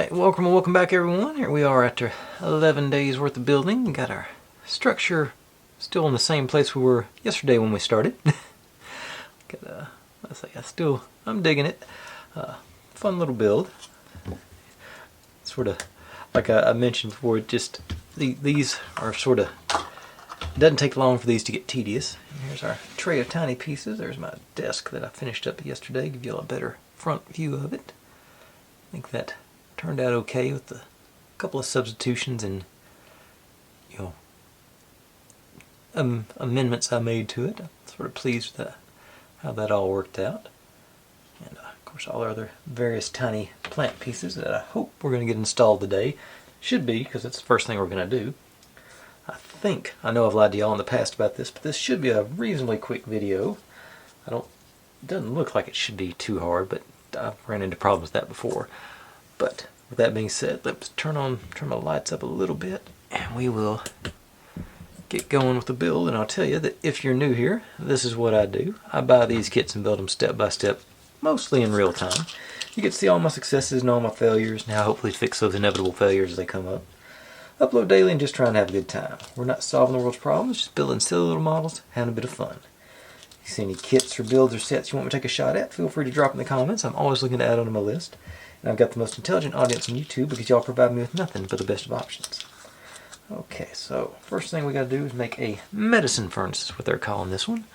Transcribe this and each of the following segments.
Alright, welcome back everyone. Here we are after 11 days worth of building. Got our structure still in the same place we were yesterday when we started. I'm digging it. Fun little build. Sort of, like I mentioned before, just these are sort of, it doesn't take long for these to get tedious. Here's our tray of tiny pieces. There's my desk that I finished up yesterday. Give you a better front view of it. I think that turned out okay with the couple of substitutions and amendments I made to it. I'm sort of pleased with how that all worked out. And of course all our other various tiny plant pieces that I hope we're going to get installed today. Should be, because it's the first thing we're going to do. I know I've lied to y'all in the past about this, but this should be a reasonably quick video. It doesn't look like it should be too hard, but I've ran into problems with that before. But with that being said, let's turn my lights up a little bit and we will get going with the build. And I'll tell you that if you're new here, this is what I do. I buy these kits and build them step by step, mostly in real time. You get to see all my successes and all my failures. Now hopefully fix those inevitable failures as they come up. Upload daily and just trying to have a good time. We're not solving the world's problems, just building silly little models, having a bit of fun. If you see any kits or builds or sets you want me to take a shot at, feel free to drop in the comments. I'm always looking to add on to my list. And I've got the most intelligent audience on YouTube because y'all provide me with nothing but the best of options. Okay, so first thing we got to do is make a medicine furnace, is what they're calling this one.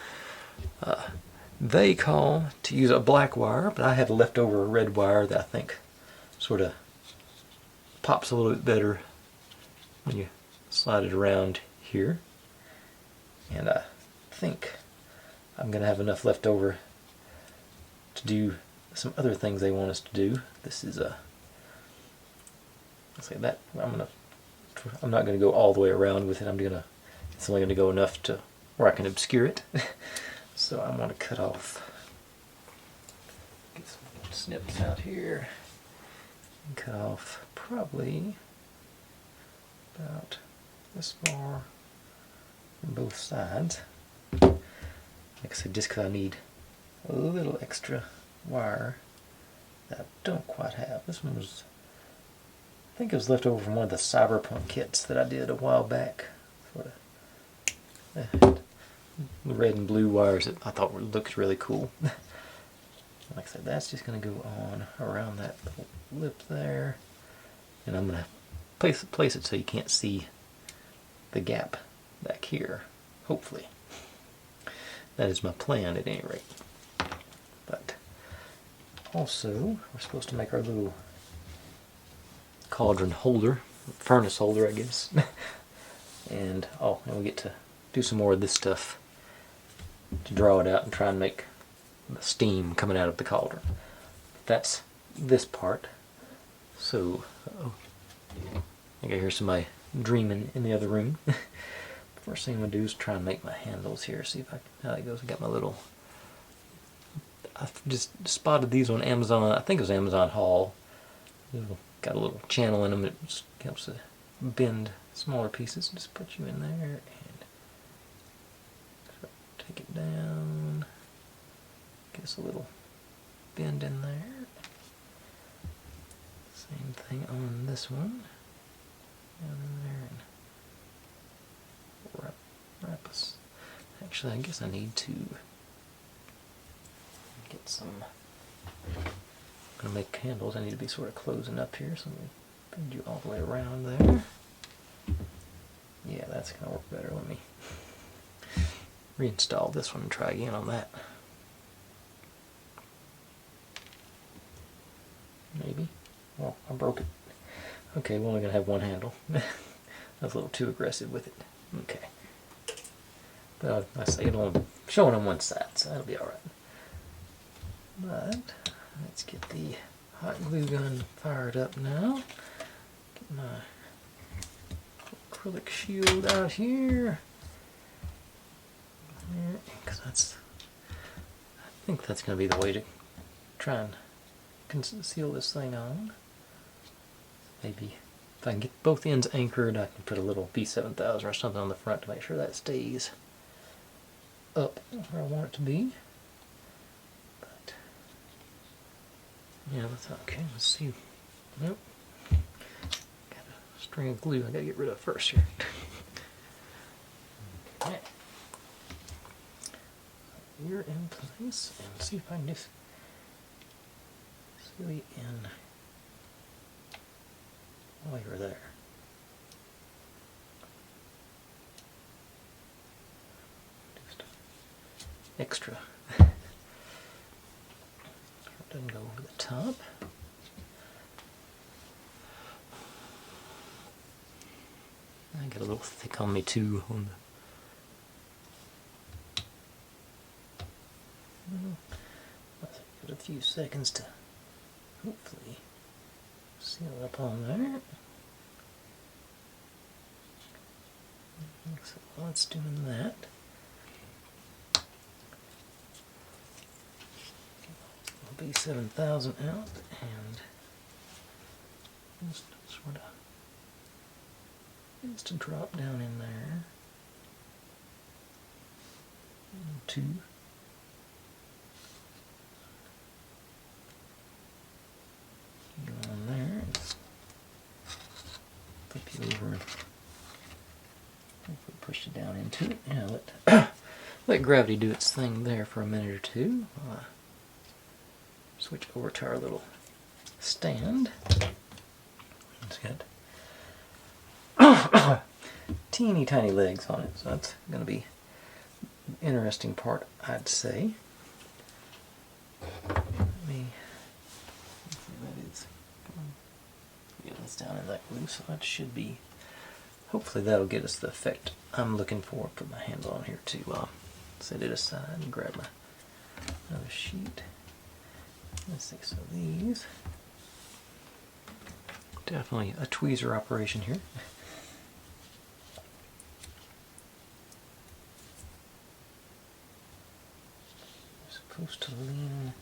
They call to use a black wire, but I had a leftover red wire that I think sort of pops a little bit better when you slide it around here. And I think I'm going to have enough left over to do some other things they want us to do. This is let's say that I'm not going to go all the way around with it. It's only going to go enough to where I can obscure it. So I'm going to cut off, get some snips out here, and cut off probably about this far from both sides. Like I said, just because I need a little extra wire that I don't quite have. This one was, I think it was left over from one of the cyberpunk kits that I did a while back. Sort of the red and blue wires that I thought looked really cool. Like I said, that's just going to go on around that little lip there, and I'm going to place it so you can't see the gap back here. Hopefully, that is my plan at any rate. But also, we're supposed to make our little cauldron holder, furnace holder, I guess. and we get to do some more of this stuff to draw it out and try and make the steam coming out of the cauldron. That's this part. So, I think I hear somebody dreaming in the other room. First thing I'm going to do is try and make my handles here, see if how that goes. I got my little, I've just spotted these on Amazon. I think it was Amazon Haul. Got a little channel in them that just helps to bend smaller pieces. Just put you in there and take it down. Get us a little bend in there. Same thing on this one. Down in there and wrap us. Actually, I guess I need to get some. I'm going to make candles. I need to be sort of closing up here, so I'm going to bend you all the way around there. Yeah, that's going to work better. Let me reinstall this one and try again on that. Maybe. Well, I broke it. Okay, we're only going to have one handle. I was a little too aggressive with it. Okay. But I say it only showing on one side, so that'll be alright. But let's get the hot glue gun fired up now. Get my acrylic shield out here. Because I think that's going to be the way to try and conceal this thing on. Maybe if I can get both ends anchored, I can put a little B7000 or something on the front to make sure that stays up where I want it to be. But yeah, that's okay. Let's see. Nope. string of glue I gotta get rid of first here. Okay. You're in place, and see if I can just seal you in while you're there. Just extra. Doesn't go over the top. I get a little thick on me too on the. Give it a few seconds to hopefully seal up on there. So while it's doing that, I'll be 7,000 out and just sort of to drop down in there. 2. Go on there. Flip you over and push it down into it. Yeah, let gravity do its thing there for a minute or two. I'll switch over to our little stand. It's got teeny tiny legs on it, so that's going to be an interesting part, I'd say. Let me see what that is. Yeah, that's down in that glue, so that should be. Hopefully that'll get us the effect I'm looking for. Put my handle on here to set it aside and grab my another sheet. Let's see, so these. Definitely a tweezer operation here. Supposed to lean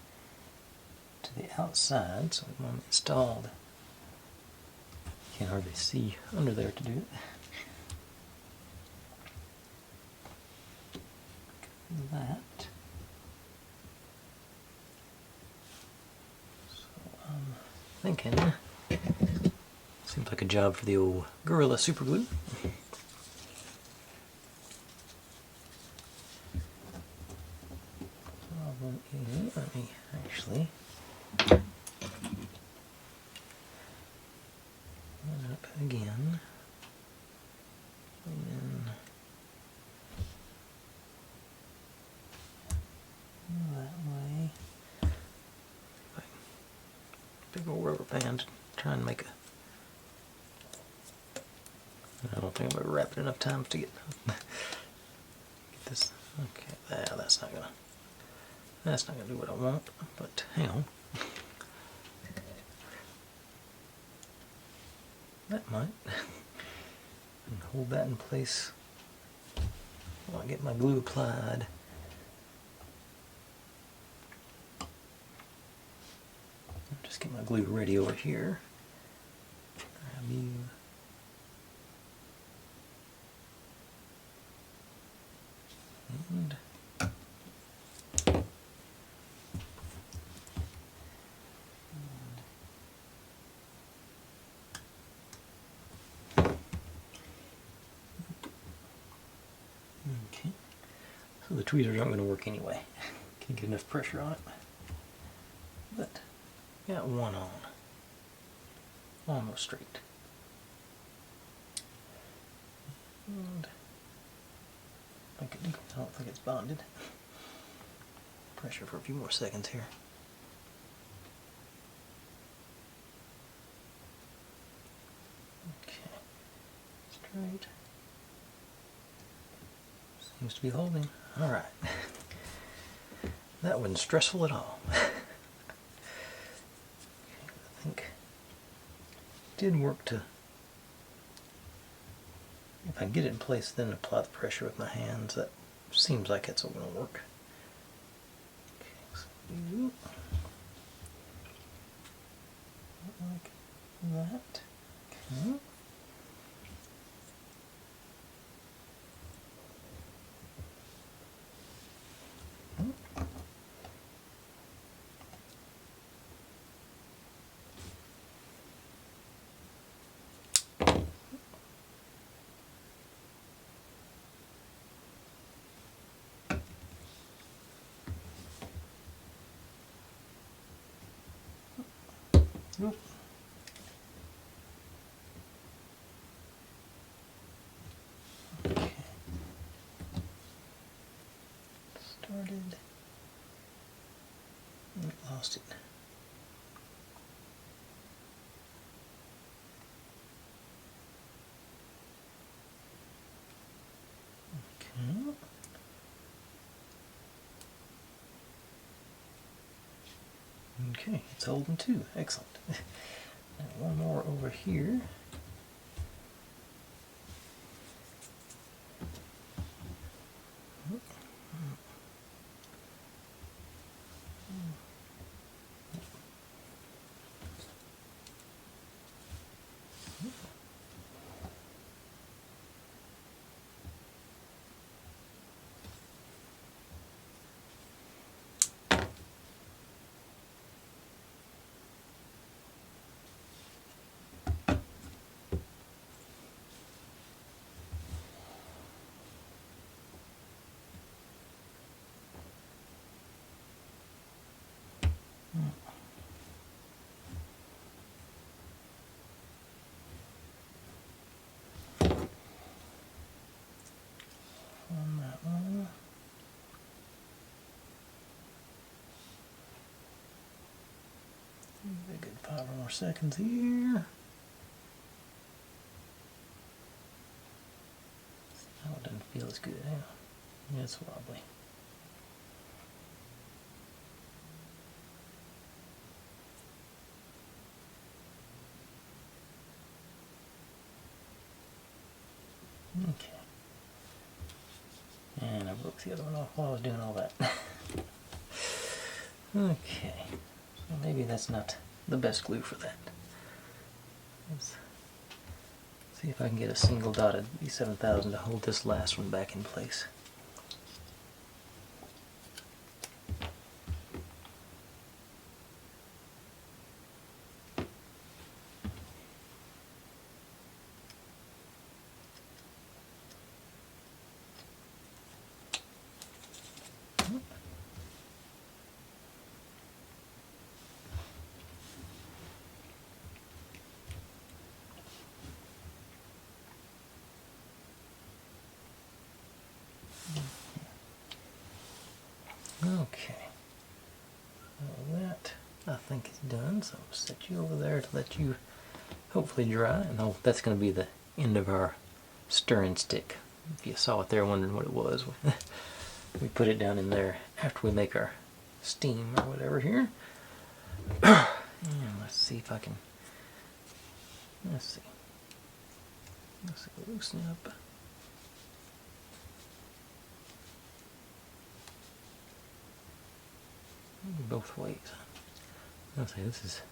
to the outside, so when I'm installed, you can't hardly see under there to do it. That. So I'm thinking, seems like a job for the old Gorilla Super Glue. Problem is, let me actually line up again, and then that way. Big old rubber band, try and make a. I don't think I'm gonna wrap it enough times to get this. Okay, that's not gonna do what I want. But hang on, that might. And hold that in place while I get my glue applied. Just get my glue ready over here. Grab you. And okay, so the tweezers aren't going to work anyway. Can't get enough pressure on it. But got one on, almost straight. And I don't think it's bonded. Pressure for a few more seconds here. Okay, straight. Seems to be holding. All right. That wasn't stressful at all. I think it did work to. If I get it in place, then apply the pressure with my hands. That seems like it's going to work. Okay, so like that. Okay. Oop. Okay. Started. Lost it. Okay. Okay, it's holding too. Excellent. And one more over here. On that one. A good 5 more seconds here. Oh, it doesn't feel as good now. Yeah, it's wobbly. Okay. And I broke the other one off while I was doing all that. Okay. So maybe that's not the best glue for that. Let's see if I can get a single dotted B7000 to hold this last one back in place. Okay, so that I think is done, so I'll set you over there to let you hopefully dry, and that's going to be the end of our stirring stick. If you saw it there wondering what it was, we put it down in there after we make our steam or whatever here. And let's see if I can, let's see, loosen up. Both ways. I'll say this is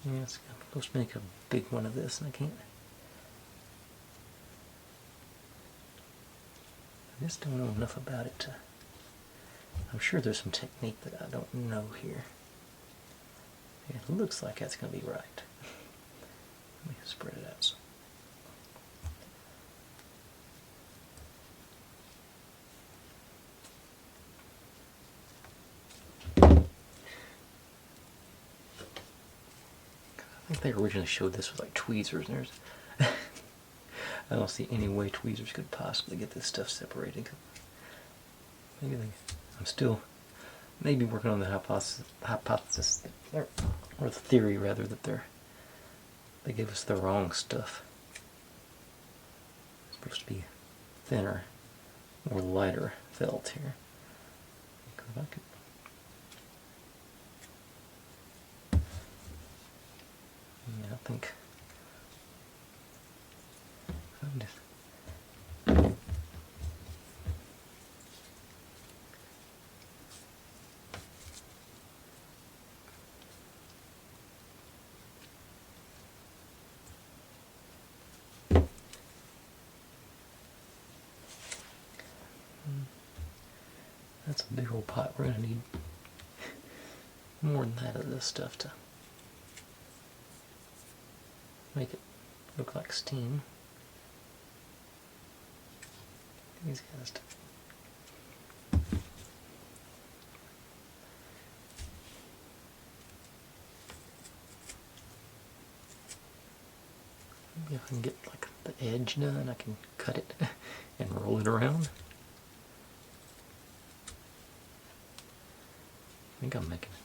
yeah, it's supposed to make a big one of this, and I can't. I just don't know enough about it to. I'm sure there's some technique that I don't know here. Yeah, it looks like that's going to be right. Let me spread it out. I think they originally showed this with like tweezers, and there's I don't see any way tweezers could possibly get this stuff separated. Maybe I'm still maybe working on the hypothesis or the theory rather, that they give us the wrong stuff. It's supposed to be thinner, more lighter felt here. If I could. Yeah, I think I'm just. That's a big old pot. We're going to need more than that of this stuff to make it look like steam. These guys. Maybe if I can get like the edge done, I can cut it and roll it around. I think I'm making it.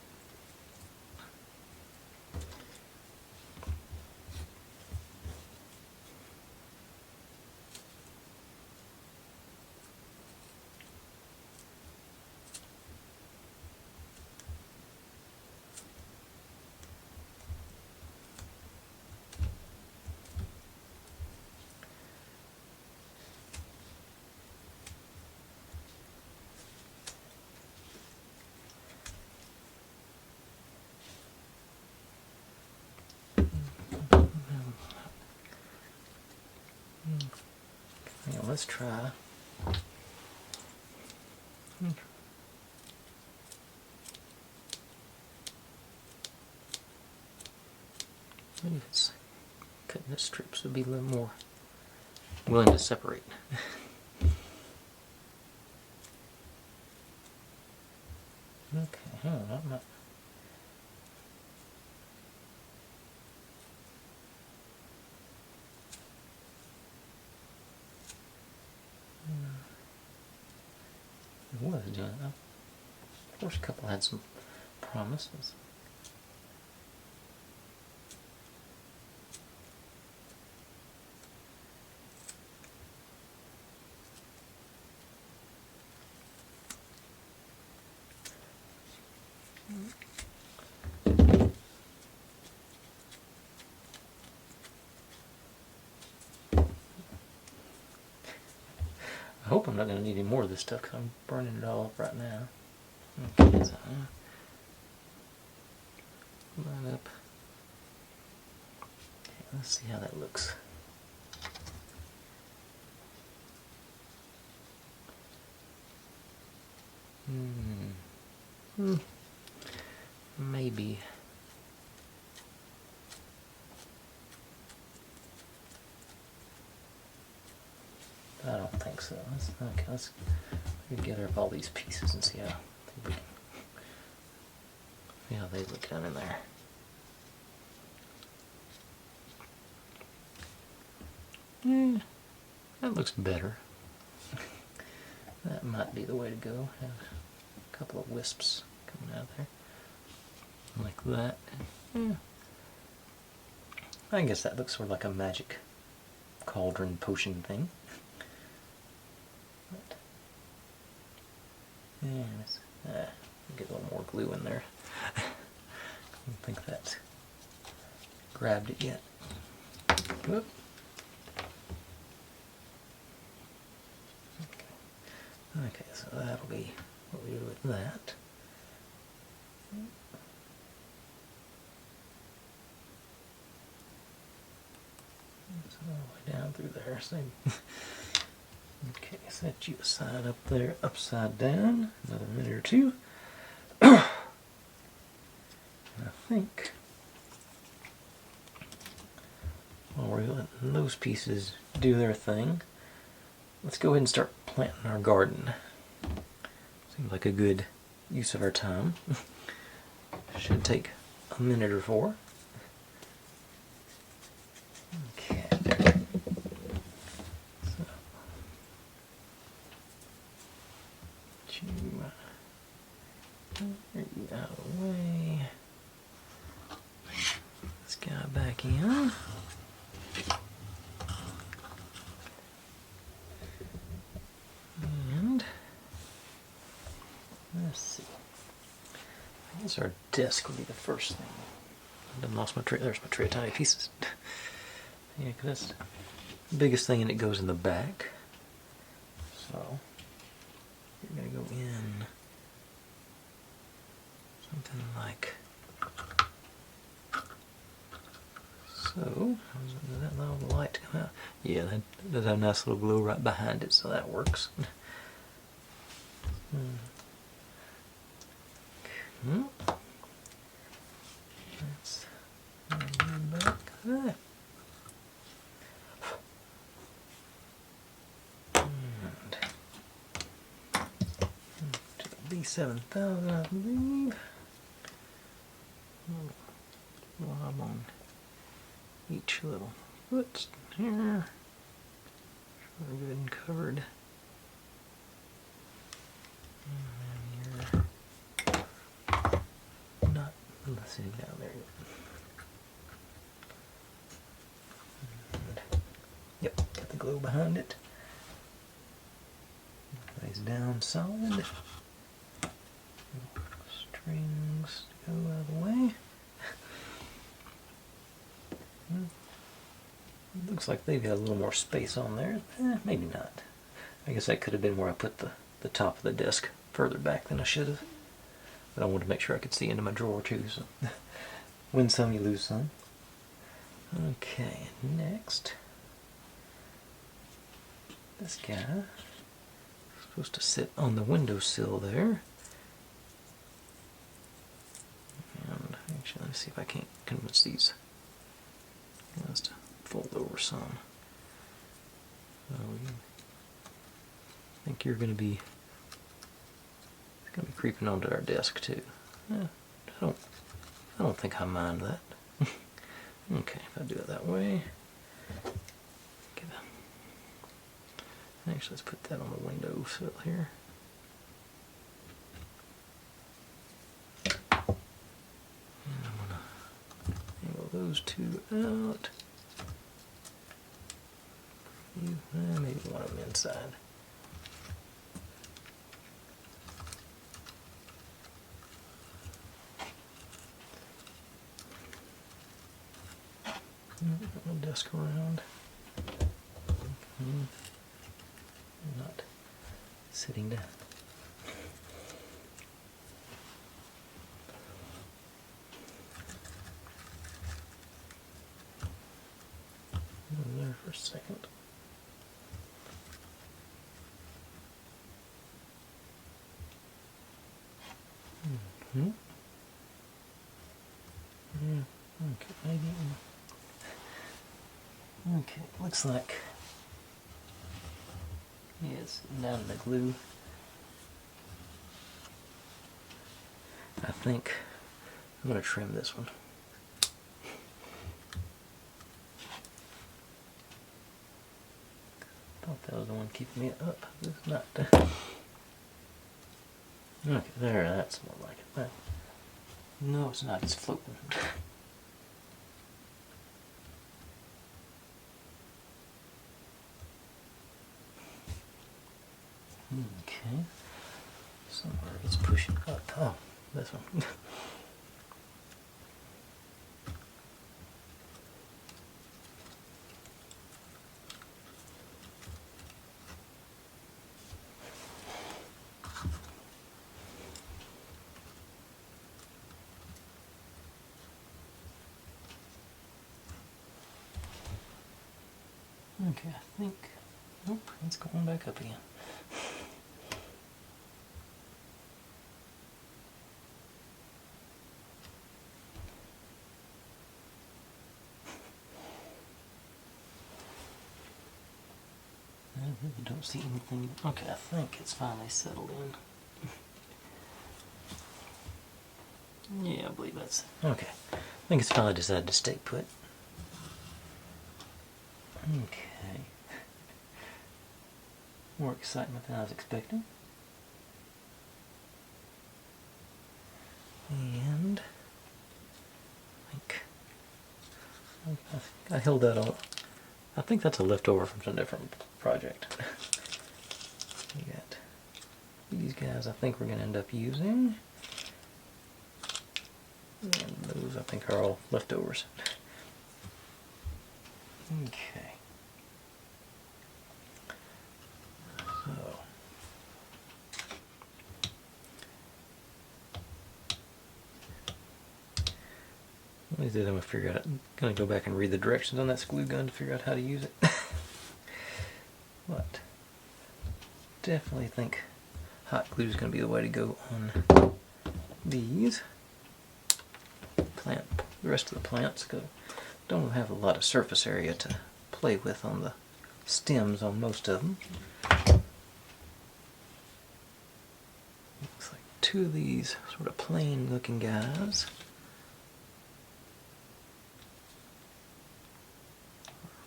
Yeah, let's try. Maybe if it's cutting the strips, would be a little more willing to separate. Okay, hang on, I'm not. It was doing that. First couple had some promises. I hope I'm not going to need any more of this stuff because I'm burning it all up right now. Okay, so line up. Okay, let's see how that looks. Maybe. I don't think so. Let's gather up all these pieces and see how they look down in there. That looks better. That might be the way to go. Have a couple of wisps coming out of there. Like that. Yeah. I guess that looks sort of like a magic cauldron potion thing. But, yeah, get a little more glue in there. I don't think that's grabbed it yet. Whoop. Okay, so that'll be what we do with that. It's all the way down through there. Same. Okay, set you aside up there, upside down. Another minute or two. I think while we're letting those pieces do their thing, let's go ahead and start planting our garden. Seems like a good use of our time. Should take a minute or four. Okay. So, get you out of the way. This guy back in. And let's see. I guess our desk would be the first thing. I done lost my tray. There's my tray of tiny pieces. Yeah, because that's the biggest thing, and it goes in the back. So you're going to go in something like so. Does that allow the light to come out? Yeah, that does have a nice little glow right behind it, so that works. Let's go back there. And 87,000, I believe. Lob on each little foot here. We're good and covered. And you're not sitting down there yet. And, yep, got the glow behind it. Lays down solid. Strings to go out of the way. Looks like they've got a little more space on there. Maybe not. I guess that could have been where I put the top of the desk further back than I should have. But I wanted to make sure I could see into my drawer too, so win some, you lose some. Okay, next. This guy is supposed to sit on the windowsill there. And actually, let me see if I can't convince these guys to fold over some. I think you're going to be creeping onto our desk too. I don't think I mind that. Okay, if I do it that way. Actually, let's put that on the windowsill here. And I'm going to angle those two out. Maybe one of them inside. Put my desk around. Not sitting down. There for a second. Yeah, okay, maybe. Okay, looks like it's down to the glue. I think I'm going to trim this one. Thought that was the one keeping me up. It's not. Okay, there, that's more like it. But no, it's not. It's floating. Okay. Somewhere it's pushing up. Oh, this one. Okay, I think. Nope, it's going back up again. I really don't see anything. Okay, I think it's finally settled in. Yeah, I believe that's it. Okay, I think it's finally decided to stay put. Okay. More excitement than I was expecting. And I held that on. I think that's a leftover from some different project. We got these guys I think we're going to end up using. And those I think are all leftovers. Okay. So. What is it? I'm going to figure out. I'm going to go back and read the directions on that glue gun to figure out how to use it. But definitely think hot glue is going to be the way to go on these the rest of the plants, because I don't have a lot of surface area to play with on the stems on most of them. Looks like two of these sort of plain looking guys.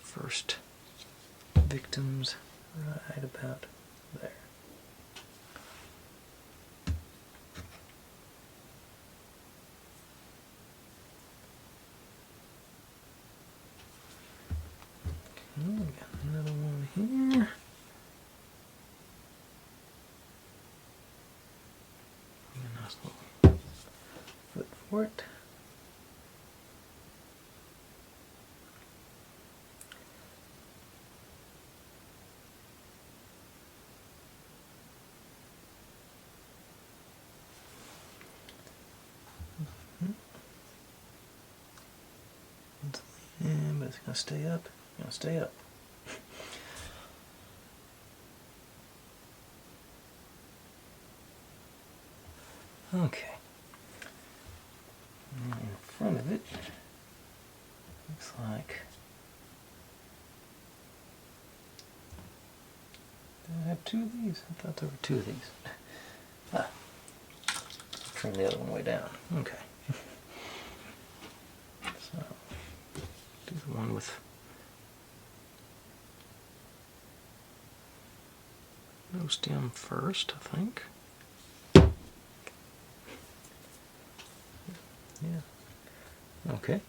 First victims right about there. Okay, we got another one here. A nice little foot for it. Yeah, but it's gonna stay up. Gonna stay up. Okay. And in front of it, looks like. Did I have two of these? I thought there were two of these. Ah. Turn the other one way down. Okay. So, do the one with no stem first, I think. Yeah. Okay.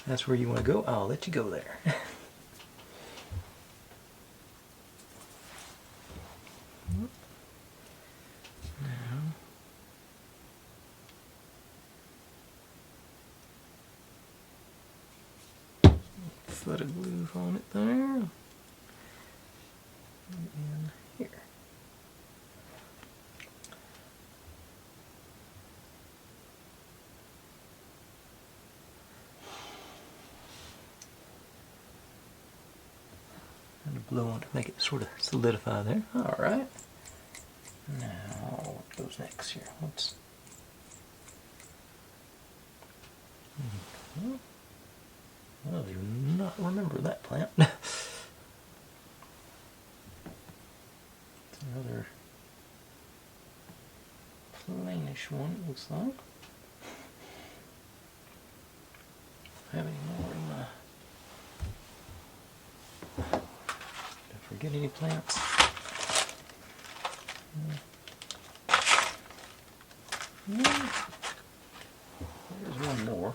That's where you want to go. I'll let you go there. Now, foot of glue on it there. And here. And blow on to make it sort of solidify there. All right. Now, what goes next here? Let's. I do not remember that plant. It's another plainish one, it looks like. Have any more in my. Did I forget any plants? Yeah. There's one more.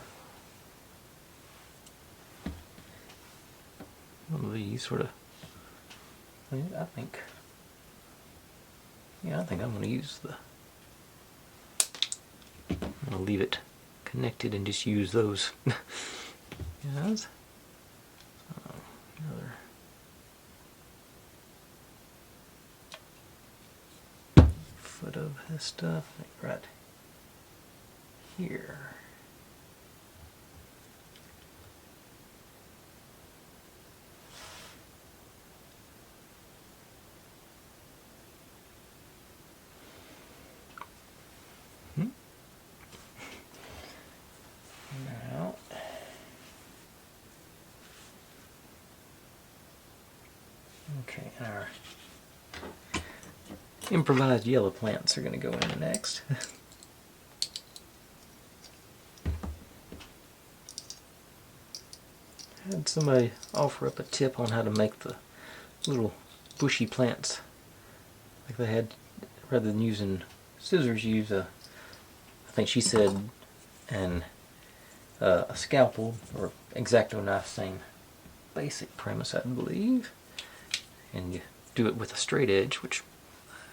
One of these sort of. I think. Yeah, I think I'm going to use the. I'm going to leave it connected and just use those guys. Another. Foot of this stuff, right here. Now, okay, our improvised yellow plants are going to go in next. Had somebody offer up a tip on how to make the little bushy plants. Like they had, rather than using scissors, use a, I think she said, a scalpel or X-Acto knife, same basic premise, I believe. And you do it with a straight edge, which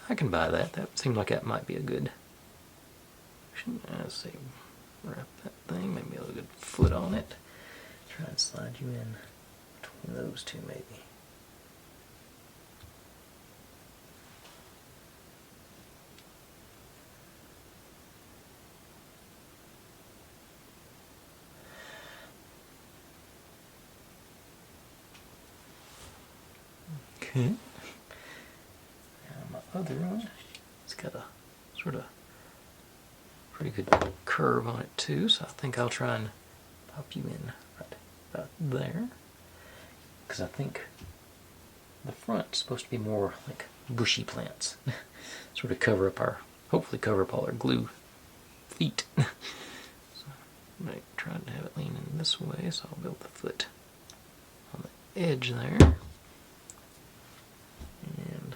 I can buy that. That seems like that might be a good. Let's see, wrap that thing, maybe a good foot on it. Try and slide you in between those two, maybe. Okay. Now my other one, it's got a sort of pretty good curve on it too, so I think I'll try and pop you in right about there. Because I think the front's supposed to be more like bushy plants. Sort of cover up our hopefully cover up all our glue feet. So I'm trying to have it leaning this way, so I'll build the foot on the edge there. And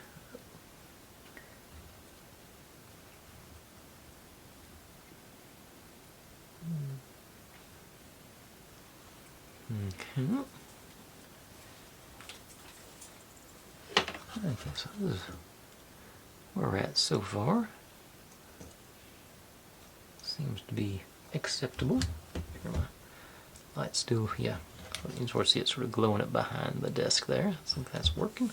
okay. Okay, so this is where we're at so far. Seems to be acceptable. Here my light's still, yeah. You can sort of see it sort of glowing up behind the desk there. I think that's working.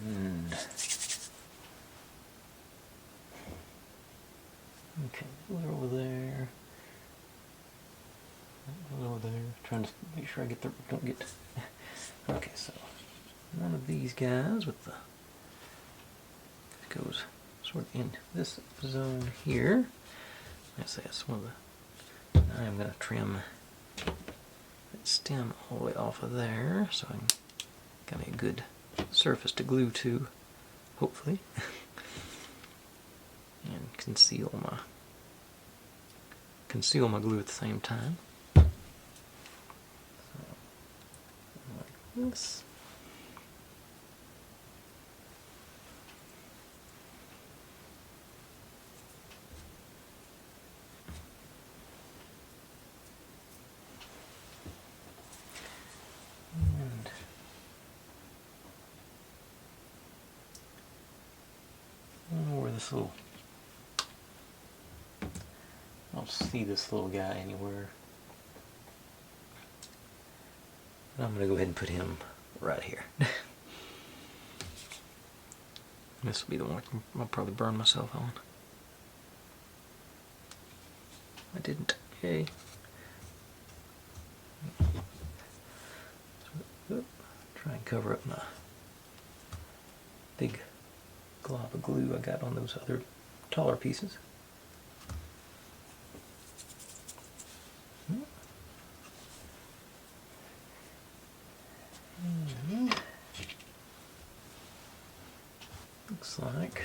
And okay, they're over there. Over there. Trying to make sure I get the don't get. Okay, so one of these guys with the goes sort of in this zone here. I say that's one of the. I'm going to trim that stem all the way off of there, so I can get me a good surface to glue to, hopefully, and conceal my glue at the same time. So, like this. And I don't know where this little, I don't see this little guy anywhere. But I'm going to go ahead and put him right here. This will be the one I'll probably burn myself on. I didn't. Yay. Try and cover up my big glob of glue I got on those other taller pieces. Looks like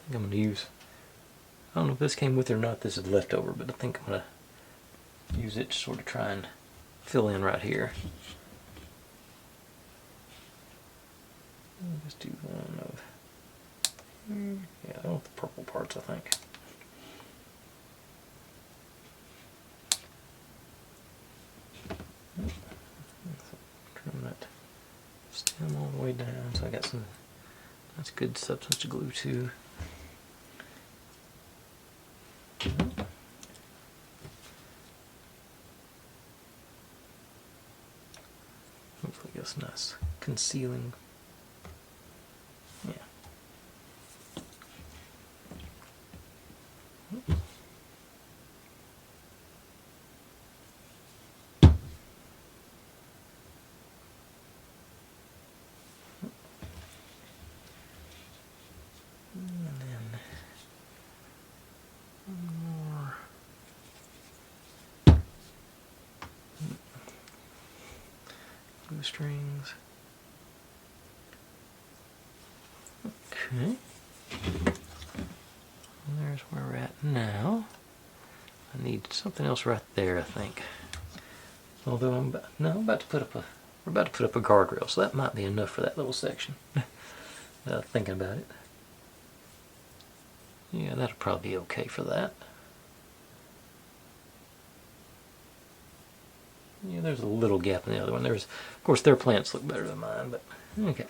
I think I'm going to use, I don't know if this came with it or not, this is leftover, but I think I'm going to use it to sort of try and fill in right here. I'll just do one of, yeah, I want the purple parts, I think. Trim that stem all the way down, so I got some, that's good substance to glue to. Hopefully it gets nice concealing. Yeah. And then one more. Glue strings. Okay. And there's where we're at now. I need something else right there, I think. Although we're about to put up a guardrail, so that might be enough for that little section. Thinking about it. Yeah, that'll probably be okay for that. Yeah, there's a little gap in the other one. Of course, their plants look better than mine, but okay.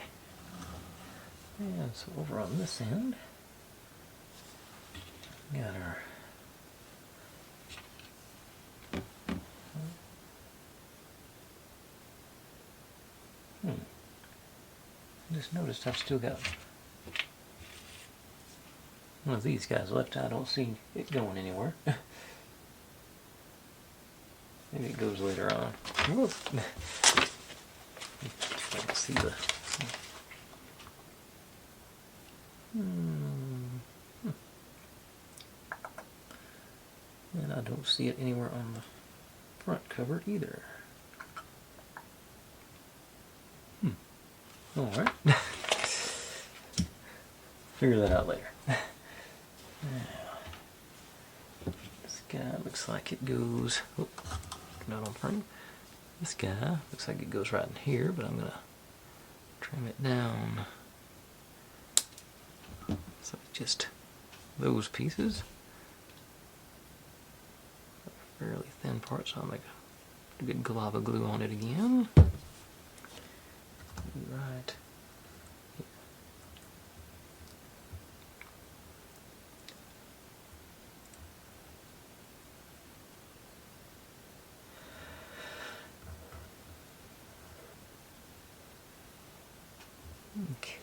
And so over on this end, we got our I just noticed I've still got one of these guys left. I don't see it going anywhere. Maybe it goes later on. Whoop. I can see the. And I don't see it anywhere on the front cover either. Alright. Figure that out later. Now, this guy looks like it goes, oh, not on frame. This guy looks like it goes right in here, but I'm going to trim it down. So just those pieces. Fairly thin part, so I'll make a good glob of glue on it again. Right. Okay.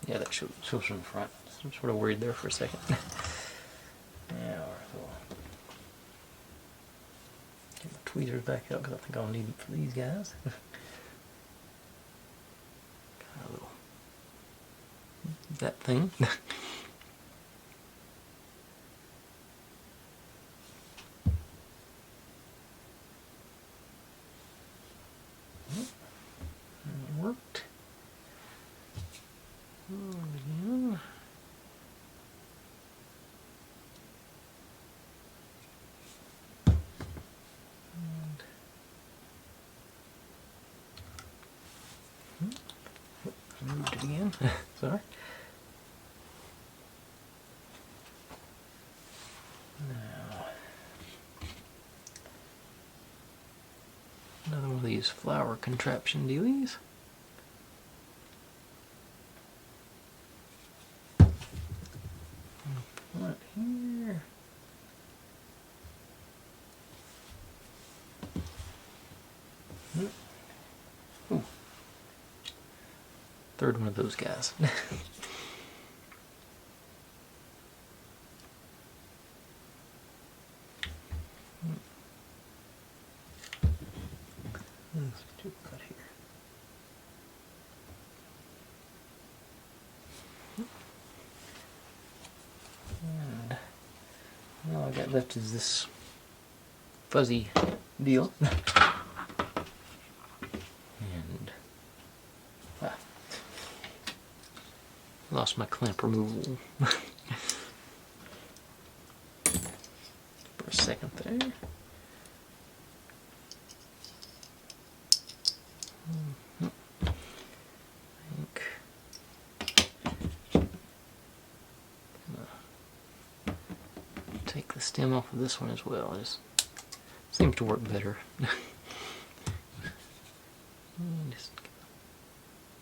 Yeah, that shows from the front. I'm sort of worried there for a second. Now, get my tweezers back out because I think I'll need them for these guys. Got a little that thing. It worked. Again. Moved it again. Sorry. Now, another one of these flower contraption dealies. Right here. Ooh. Third one of those guys. Cut here. And all I got left is this fuzzy deal. And lost my clamp removal for a second there. Take the stem off of this one as well. It just seems to work better. Just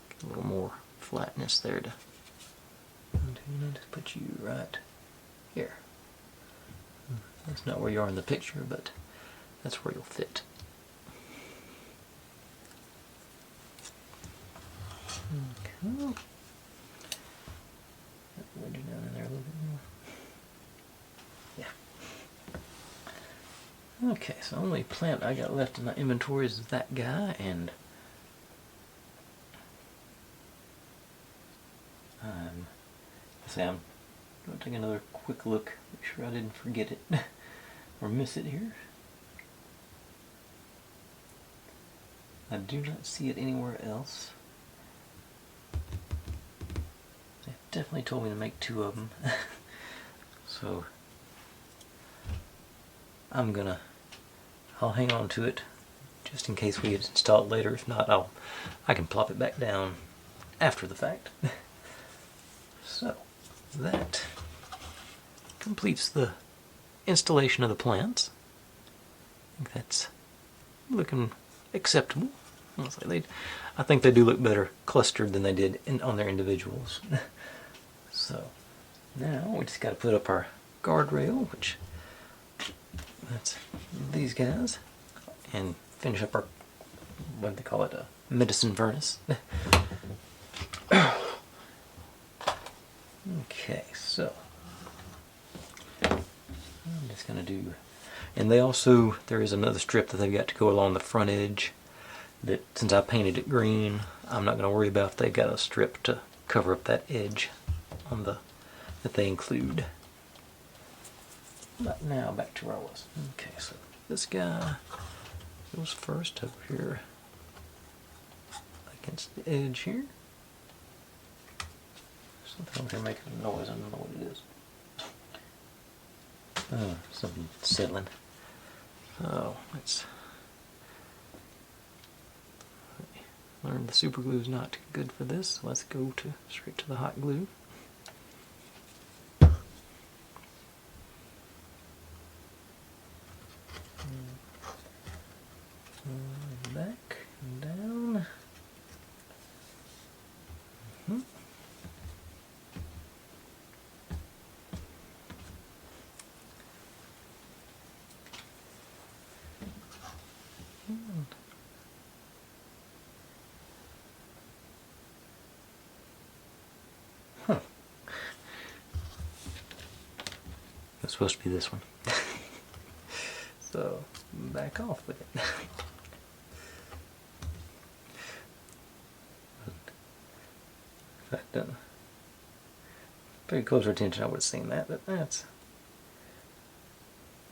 get a little more flatness there to just put you right here. That's not where you are in the picture, but that's where you'll fit. Okay. Wedge it down in there a little bit more. Yeah. Okay, so the only plant I got left in my inventory is that guy, and I'm going to take another quick look, make sure I didn't forget it or miss it here. I do not see it anywhere else. They definitely told me to make 2 of them. So I'll hang on to it just in case we install it later. If not, I can plop it back down after the fact. So that completes the installation of the plants. I think that's looking acceptable. I think they do look better clustered than they did on their individuals. So now we just got to put up our guardrail, which that's these guys, and finish up our, what do they call it, a medicine furnace. Okay, so I'm just going to do, and there is another strip that they've got to go along the front edge that, since I painted it green, I'm not going to worry about if they've got a strip to cover up that edge on that they include. But now back to where I was. Okay, so this guy goes first over here against the edge here. Something over here making a noise, I don't know what it is. Oh, something settling. Oh, let's learn the super glue is not good for this. Let's go straight to the hot glue. Back and down. Huh. It's supposed to be this one. So, back off with it. If I'd done paid closer attention, I would have seen that, but that's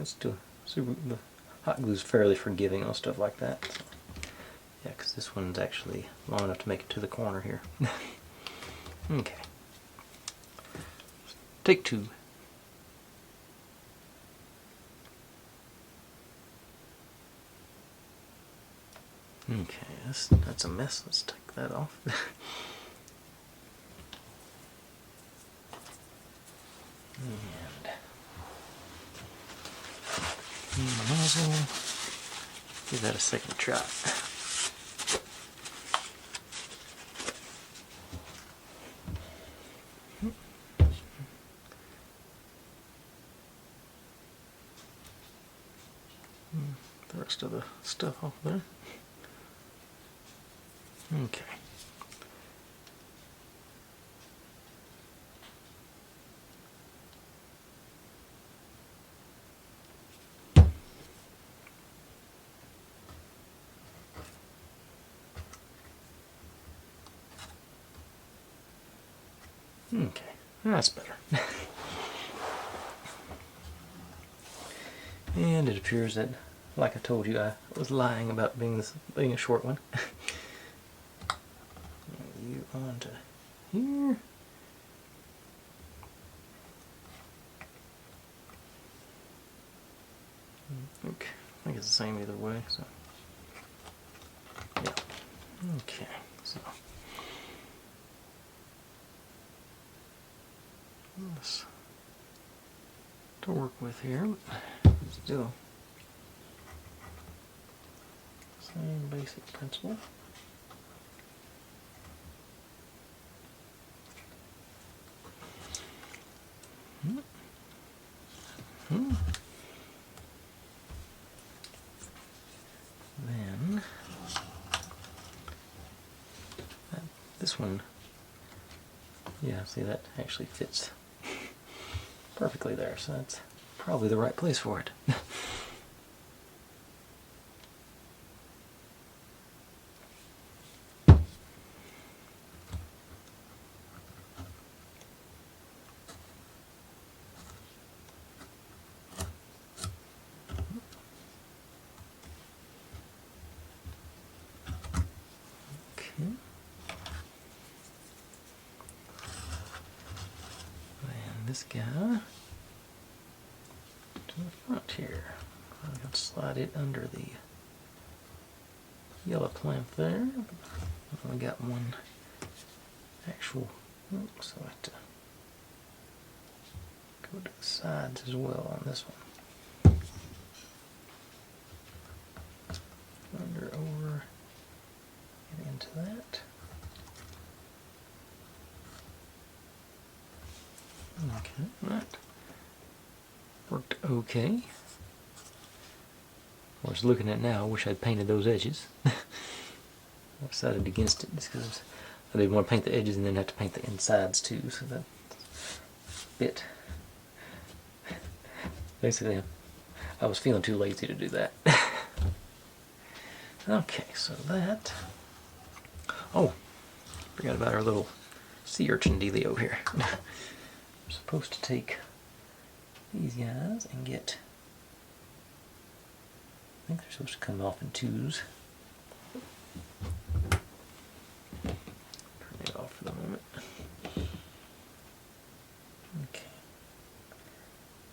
still the hot glue is fairly forgiving on stuff like that. So, yeah, because this one's actually long enough to make it to the corner here. Okay. Take two. Okay, that's a mess. Let's take that off. And the nozzle. Give that a second try. The rest of the stuff off there. Okay. Okay, that's better. And it appears that, like I told you, I was lying about being a short one. You onto here. Okay, I think it's the same either way. So, yeah. Okay, so this to work with here. Still same basic principle. Then this one, yeah, see, that actually fits perfectly there, so that's probably the right place for it. This guy to the front here. I'm going to slide it under the yellow plant there. I've only got one actual, so I have to go to the sides as well on this one. Under, over, and into that. Okay, that worked okay. I was looking at now, I wish I'd painted those edges. I decided against it just because I didn't want to paint the edges and then have to paint the insides too, so that bit. Basically, I was feeling too lazy to do that. Okay, so that. Oh, forgot about our little sea urchin dealio here. I'm supposed to take these guys and get think they're supposed to come off in twos. Turn it off for the moment. Okay.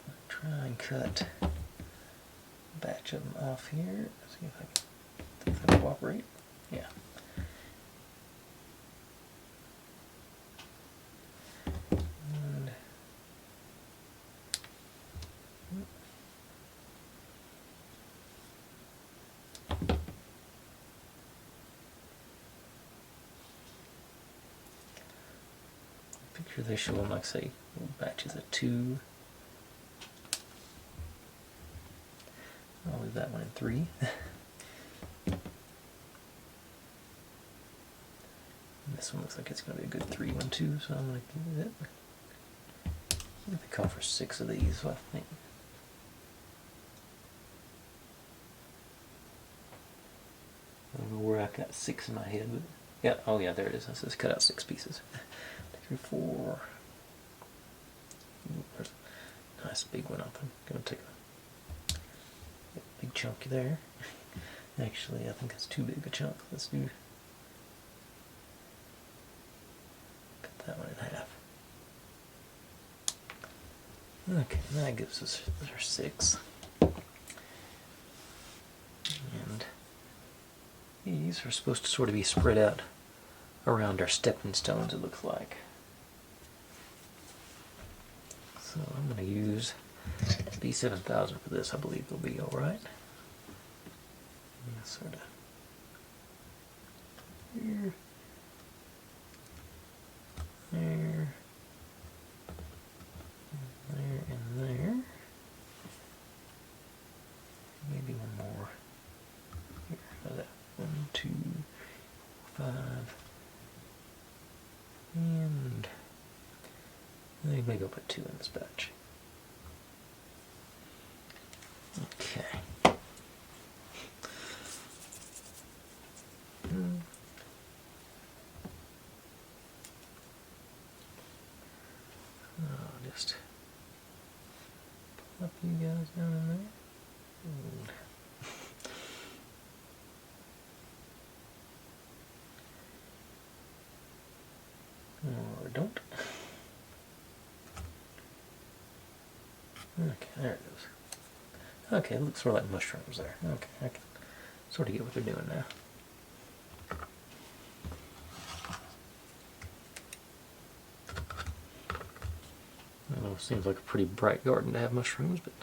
I'll try and cut a batch of them off here. See if I can think that'll cooperate. Yeah. And picture they show them like, say, little batches of 2. I'll leave that one in 3. This one looks like it's going to be a good 3 one too, so I'm going to give it. They call for 6 of these, so I think. I don't know where I got 6 in my head, but yeah, oh yeah, there it is. It says cut out 6 pieces. 2, 3, 4. Ooh, there's a nice big one up. I'm going to take a big chunk there. Actually, I think that's too big a chunk. Let's do. Cut that one in half. Okay, that gives us our 6. And these are supposed to sort of be spread out around our stepping stones, it looks like. So I'm going to use B7000 for this. I believe it'll be alright. Sort of here, there, and there. Maybe one more. Here, how's that? 1, 2, 5, and maybe I'll put 2 in this batch. Okay. I'll just plop you guys down in there. Or don't. Okay, there it goes. Okay, it looks sort of like mushrooms there. Okay, I can sort of get what they're doing now. I know it seems like a pretty bright garden to have mushrooms, but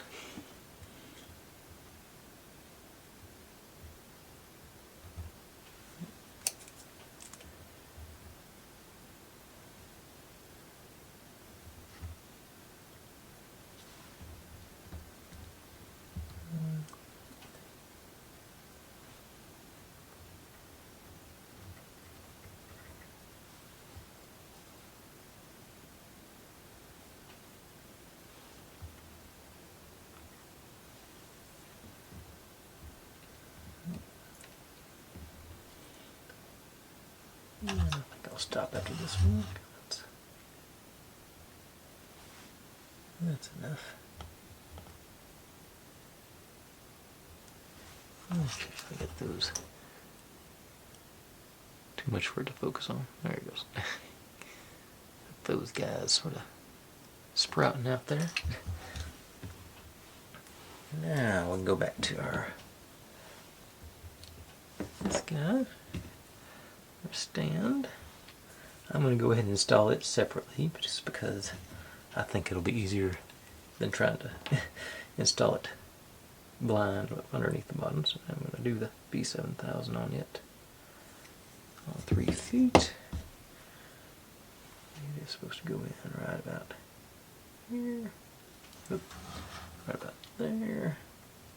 I think I'll stop after this one. That's enough. Okay, I get those. Too much for it to focus on. There it goes. Those guys sort of sprouting out there. Now we can go back to this guy. Stand. I'm going to go ahead and install it separately just because I think it'll be easier than trying to install it blind underneath the bottom. So I'm going to do the B7000 on it on 3 feet. It is supposed to go in right about here. Oop, right about there.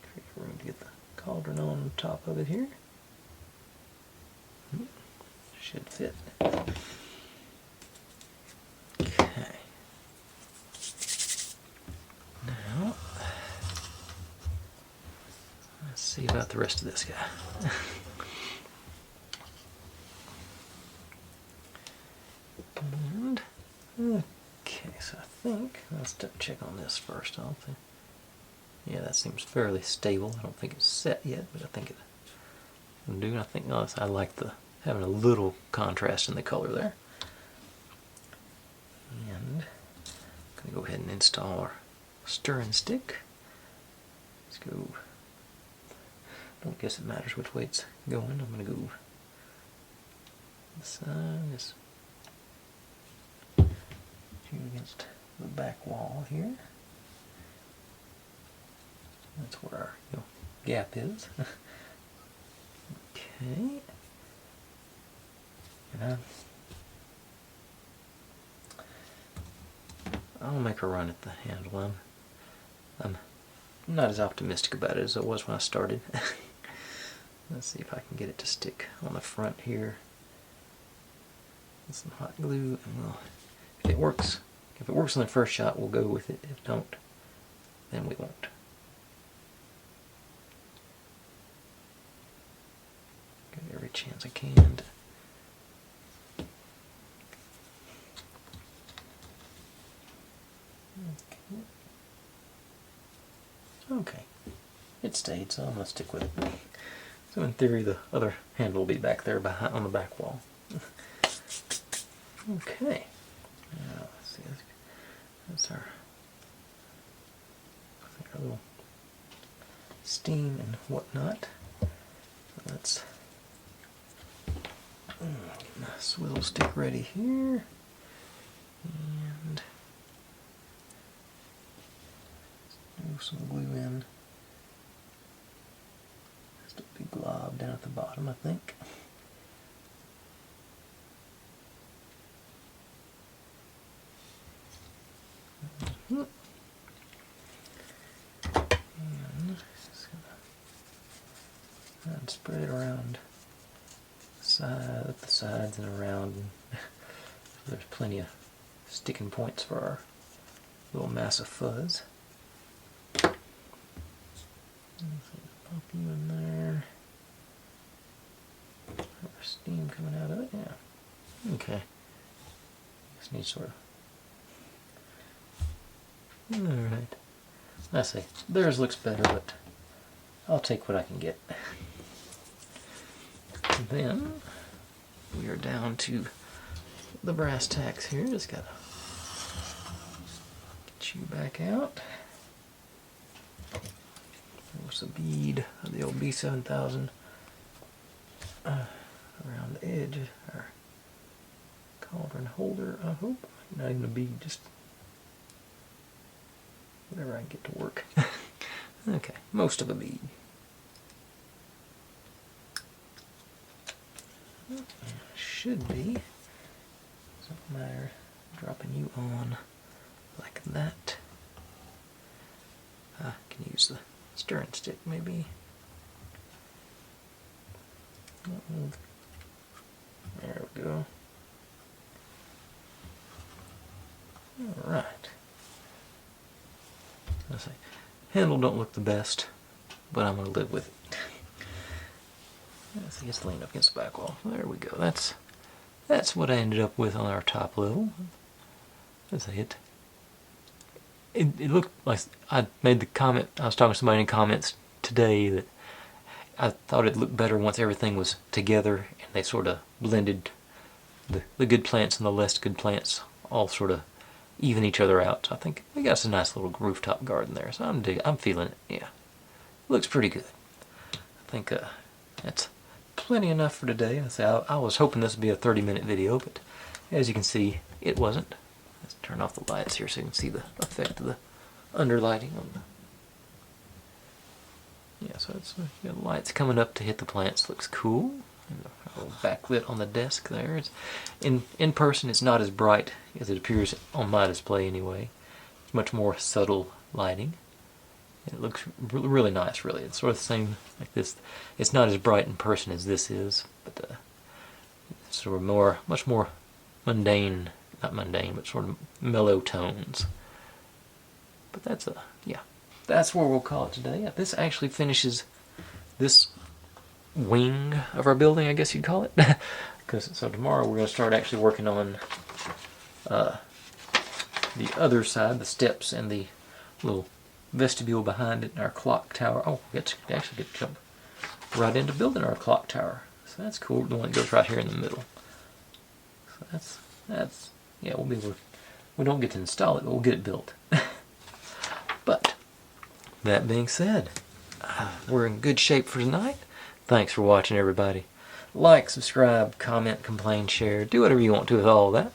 Create room to get the cauldron on top of it here. Should fit. Okay. Now, let's see about the rest of this guy. And, okay, so I think, let's check on this first, I don't think. Yeah, that seems fairly stable. I don't think it's set yet, but I think it will do. I think I like having a little contrast in the color there. And I'm going to go ahead and install our stirring stick. Let's go. I don't guess it matters which way it's going. I'm going to go this side, just against the back wall here. That's where our gap is. Okay. And I'll make a run at the handle. I'm not as optimistic about it as I was when I started. Let's see if I can get it to stick on the front here. With some hot glue, and if it works on the first shot, we'll go with it. If it don't, then we won't. Give every chance I can to okay. It stayed, so I'm going to stick with it. So in theory, the other handle will be back there on the back wall. Okay. Now, let's see. That's our little steam and whatnot. So let's get my swivel stick ready here. And move some glue in. Just a big glob down at the bottom, I think. And just gonna spread it around the sides and around. There's plenty of sticking points for our little mass of fuzz. Pop you in there. Our steam coming out of it, yeah. Okay. Just need sort of. Alright. I see. Theirs looks better, but I'll take what I can get. And then we are down to the brass tacks here. Just gotta get you back out. There's a bead of the old B7000 around the edge of our cauldron holder, I hope. Not even a bead, just whatever I can get to work. Okay, most of a bead. Should be. Doesn't matter. Dropping you on like that. I can use the stirring stick maybe. There we go. Alright. I say, handle don't look the best, but I'm going to live with it. I guess lean up against the back wall. There we go. That's what I ended up with on our top level. That's it. It looked like I made the comment. I was talking to somebody in the comments today that I thought it looked better once everything was together and they sort of blended the good plants and the less good plants all sort of even each other out. So I think we got some nice little rooftop garden there. So I'm feeling it. Yeah, looks pretty good. I think that's plenty enough for today. I was hoping this would be a 30-minute video, but as you can see, it wasn't. Let's turn off the lights here so you can see the effect of the underlighting on the. Yeah, so it's got lights coming up to hit the plants. Looks cool. And a little backlit on the desk there. It's in person, it's not as bright as it appears on my display anyway. It's much more subtle lighting. It looks really nice, really. It's sort of the same like this. It's not as bright in person as this is, but it's sort of much more mundane, not mundane, but sort of mellow tones. But that's where we'll call it today. This actually finishes this wing of our building, I guess you'd call it. So tomorrow we're going to start actually working on the other side, the steps and the little vestibule behind it and our clock tower. Oh, we actually get to jump right into building our clock tower. So that's cool. The one that goes right here in the middle. So that's yeah, we'll be able to, we don't get to install it, but we'll get it built. But that being said, we're in good shape for tonight. Thanks for watching, everybody. Like, subscribe, comment, complain, share, do whatever you want to with all that.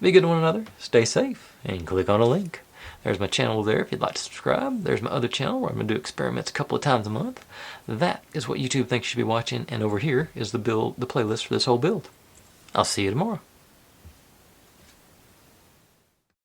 Be good to one another, stay safe, and click on a link. There's my channel there if you'd like to subscribe. There's my other channel where I'm going to do experiments a couple of times a month. That is what YouTube thinks you should be watching, and over here is the playlist for this whole build. I'll see you tomorrow.